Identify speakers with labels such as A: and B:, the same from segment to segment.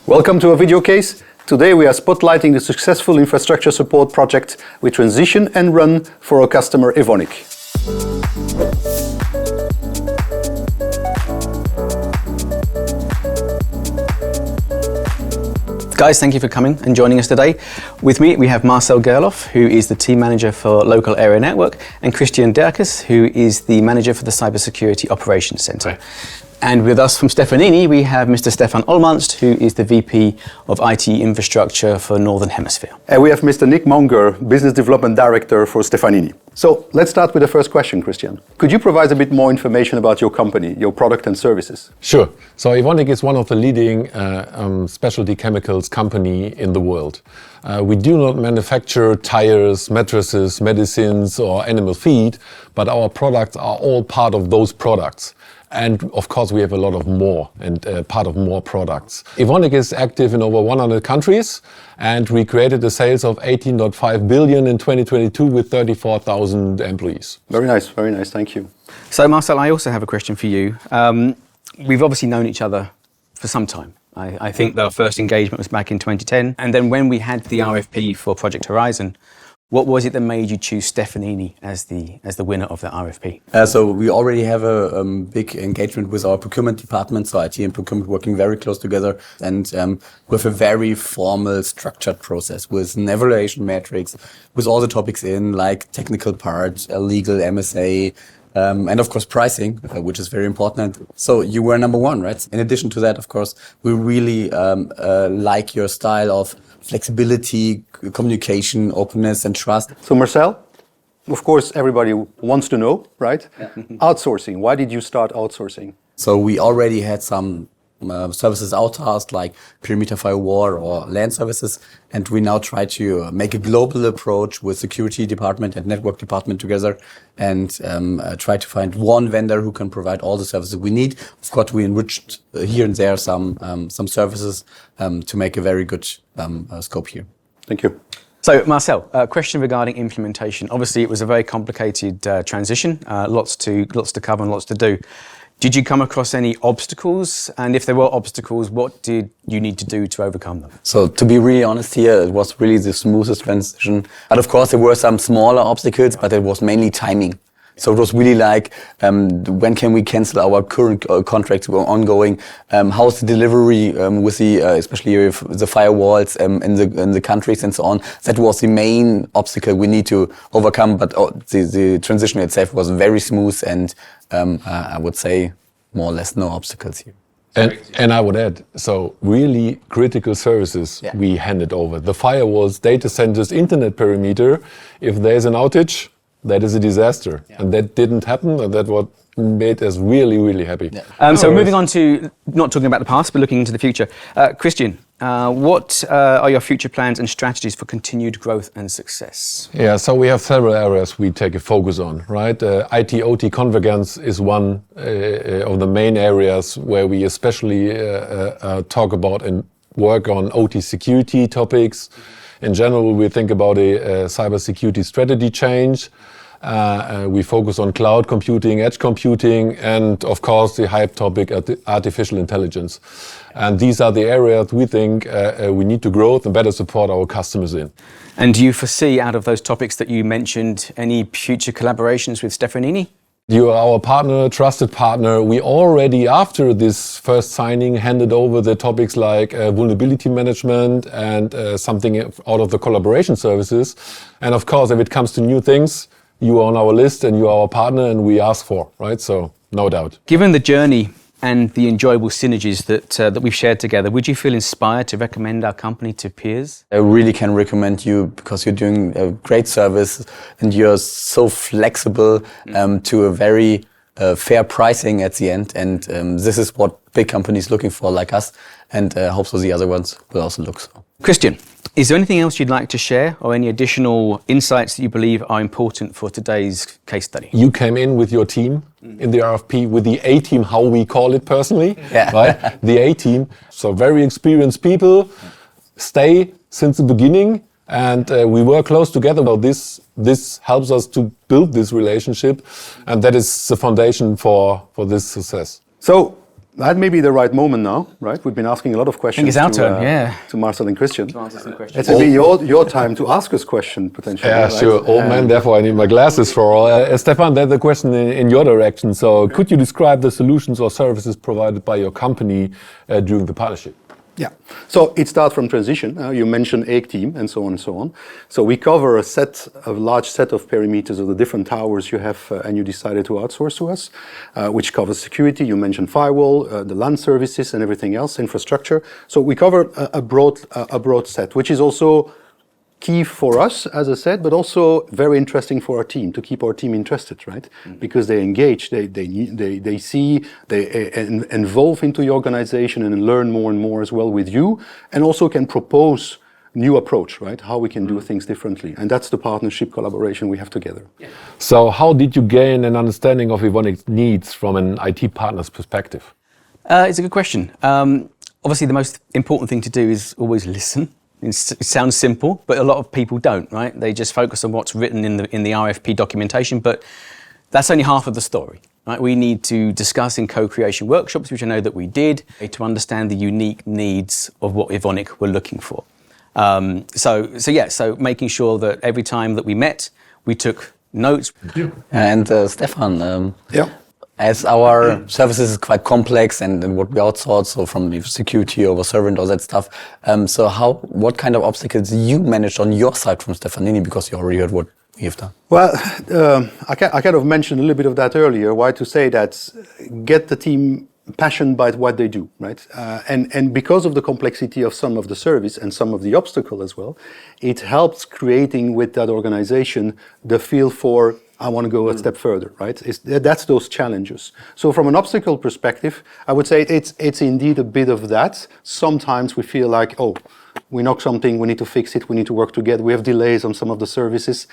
A: Welcome to our video case. Today we are spotlighting the successful infrastructure support project we transition and run for our customer Evonik.
B: Guys, thank you for coming and joining us today. With me, we have Marcel Gerloff, who is the team manager for Local Area Network, and Christian Derkes, who is the manager for the Cybersecurity Operations Center.
C: Right.
B: And with us from Stefanini, we have Mr. Stefan Olmanst, who is the VP of IT Infrastructure for Northern Hemisphere.
A: And we have Mr. Nick Monger, Business Development Director for Stefanini. So let's start with the first question, Christian. Could you provide a bit more information about your company, your product and services?
C: Sure. So Evonik is one of the leading specialty chemicals company in the world. We do not manufacture tires, mattresses, medicines or animal feed, but our products are all part of those products. And of course, we have a lot of more and part of more products. Evonik is active in over 100 countries, and we created the sales of 18.5 billion in 2022 with 34,000 employees.
A: Very nice, thank you.
B: So Marcel, I also have a question for you. We've obviously known each other for some time. I think the first engagement was back in 2010. And then when we had the RFP for Project Horizon, what was it that made you choose Stefanini as the winner of the RFP?
D: So we already have a big engagement with our procurement department, so IT and procurement working very close together, and with a very formal, structured process with an evaluation matrix, with all the topics in, like technical part, legal, MSA, and of course pricing, which is very important. So you were number one, right? In addition to that, of course, we really like your style of flexibility, communication, openness and trust.
A: So Marcel, of course everybody wants to know, right?
D: Yeah.
A: Outsourcing, why did you start outsourcing?
D: So we already had some services outsourced, like perimeter firewall or LAN services, and we now try to make a global approach with security department and network department together, and try to find one vendor who can provide all the services we need. Of course, we enriched here and there some services to make a very good scope here.
A: Thank you.
B: So Marcel, a question regarding implementation. Obviously, it was a very complicated transition, lots to cover and lots to do. Did you come across any obstacles? And if there were obstacles, what did you need to do to overcome them?
D: So to be really honest here, it was really the smoothest transition. But of course, there were some smaller obstacles, but it was mainly timing. So it was really like, when can we cancel our current contracts ongoing? How's the delivery with the, especially with the firewalls in the countries and so on? That was the main obstacle we need to overcome. But the transition itself was very smooth, and I would say more or less no obstacles here.
C: And I would add, so really critical services we handed over. The firewalls, data centers, internet perimeter, if there's an outage, that is a disaster. Yeah. And that didn't happen, and that's what made us really, really happy.
B: Yeah. So moving on to, not talking about the past, but looking into the future. Christian, what are your future plans and strategies for continued growth and success?
C: Yeah, so we have several areas we take a focus on, right? IT-OT convergence is one of the main areas where we especially talk about and work on OT security topics. In general, we think about a cybersecurity strategy change. We focus on cloud computing, edge computing, and of course the hype topic, artificial intelligence. And these are the areas we think we need to grow and better support our customers in.
B: And do you foresee, out of those topics that you mentioned, any future collaborations with Stefanini?
C: You are our partner, trusted partner. We already, after this first signing, handed over the topics like vulnerability management and something out of the collaboration services. And of course, if it comes to new things, you are on our list and you are our partner and we ask for, right? So, no doubt.
B: Given the journey and the enjoyable synergies that we've shared together, would you feel inspired to recommend our company to peers?
D: I really can recommend you because you're doing a great service and you're so flexible to a very fair pricing at the end. And this is what big companies looking for, like us, and hopefully the other ones will also look so.
B: Christian, is there anything else you'd like to share or any additional insights that you believe are important for today's case study?
C: You came in with your team in the RFP with the A-team, how we call it personally, right? The A-team. So very experienced people, stay since the beginning, and we work close together. Well, this helps us to build this relationship, and that is the foundation for this success.
A: So That may be the right moment now, right? We've been asking a lot of questions.
B: it's our turn, yeah.
A: To Marcel and Christian.
B: To answer some questions.
A: It's maybe your time to ask us questions potentially.
C: Yeah,
A: right?
C: sure. Old man, therefore I need my glasses for all. Stefan, there's a question in your direction. So could you describe the solutions or services provided by your company during the partnership?
A: Yeah. So it starts from transition. You mentioned egg team and so on and so on. So we cover a large set of perimeters of the different towers you have, and you decided to outsource to us, which covers security. You mentioned firewall, the LAN services, and everything else, infrastructure. So we cover a broad set, which is also key for us, as I said, but also very interesting for our team, to keep our team interested, right? Because they engage, they see, they involve into the organization and learn more and more as well with you, and also can propose new approach, right? How we can do things differently. And that's the partnership collaboration we have together.
B: Yeah.
C: So how did you gain an understanding of Evonik's needs from an IT partner's perspective?
B: It's a good question. Obviously, the most important thing to do is always listen. It sounds simple, but a lot of people don't, right? They just focus on what's written in the RFP documentation, but that's only half of the story, right? We need to discuss in co-creation workshops, which I know that we did, to understand the unique needs of what Evonik were looking for. So making sure that every time that we met, we took notes.
D: And Stefan,
A: Yeah.
D: as our services is quite complex and what we outsource, so from the security over server and all that stuff. So what kind of obstacles you managed on your side from Stefanini, because you already heard what we have done?
A: Well, I kind of mentioned a little bit of that earlier. Why to say that get the team passionate by what they do, right? And because of the complexity of some of the service and some of the obstacle as well, it helps creating with that organization the feel for I want to go a step further, right? That's those challenges. So from an obstacle perspective, I would say it's indeed a bit of that. Sometimes we feel like, oh, we knock something, we need to fix it, we need to work together. We have delays on some of the services.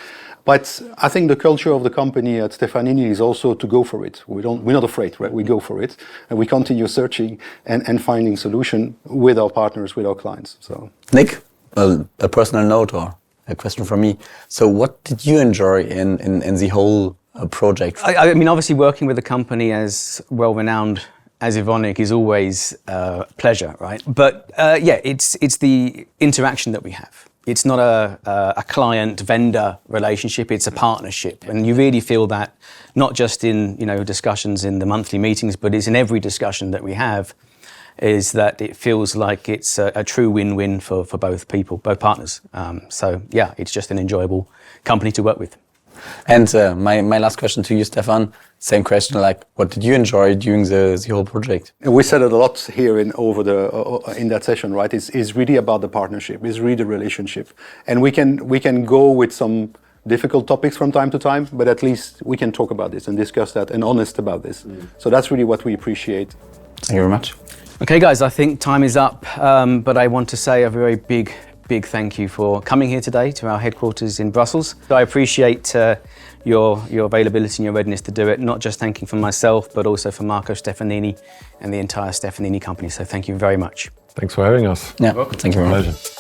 A: But I think the culture of the company at Stefanini is also to go for it. We're not afraid, right? We go for it and we continue searching and finding solution with our partners, with our clients. So
D: Nick, a personal note or a question from me. So what did you enjoy in the whole project?
B: I mean, obviously working with a company as well-renowned as Evonik is always a pleasure, right? But it's the interaction that we have. It's not a client-vendor relationship, it's a partnership. And you really feel that not just in discussions in the monthly meetings, but it's in every discussion that we have, is that it feels like it's a true win-win for both people, both partners. So yeah, it's just an enjoyable company to work with.
D: And my last question to you, Stefan, same question, like what did you enjoy during the whole project?
A: and we said it a lot here in that session, right? It's really about the partnership, it's really the relationship. And we can go with some difficult topics from time to time, but at least we can talk about this and discuss that and honest about this. So that's really what we appreciate.
D: Thank you very much.
B: Okay, guys, I think time is up, but I want to say a very big thank you for coming here today to our headquarters in Brussels. I appreciate your availability and your readiness to do it, not just thanking for myself, but also for Marco Stefanini and the entire Stefanini company. So thank you very much.
C: Thanks for having us.
D: Yeah, thank you very much.
C: Pleasure.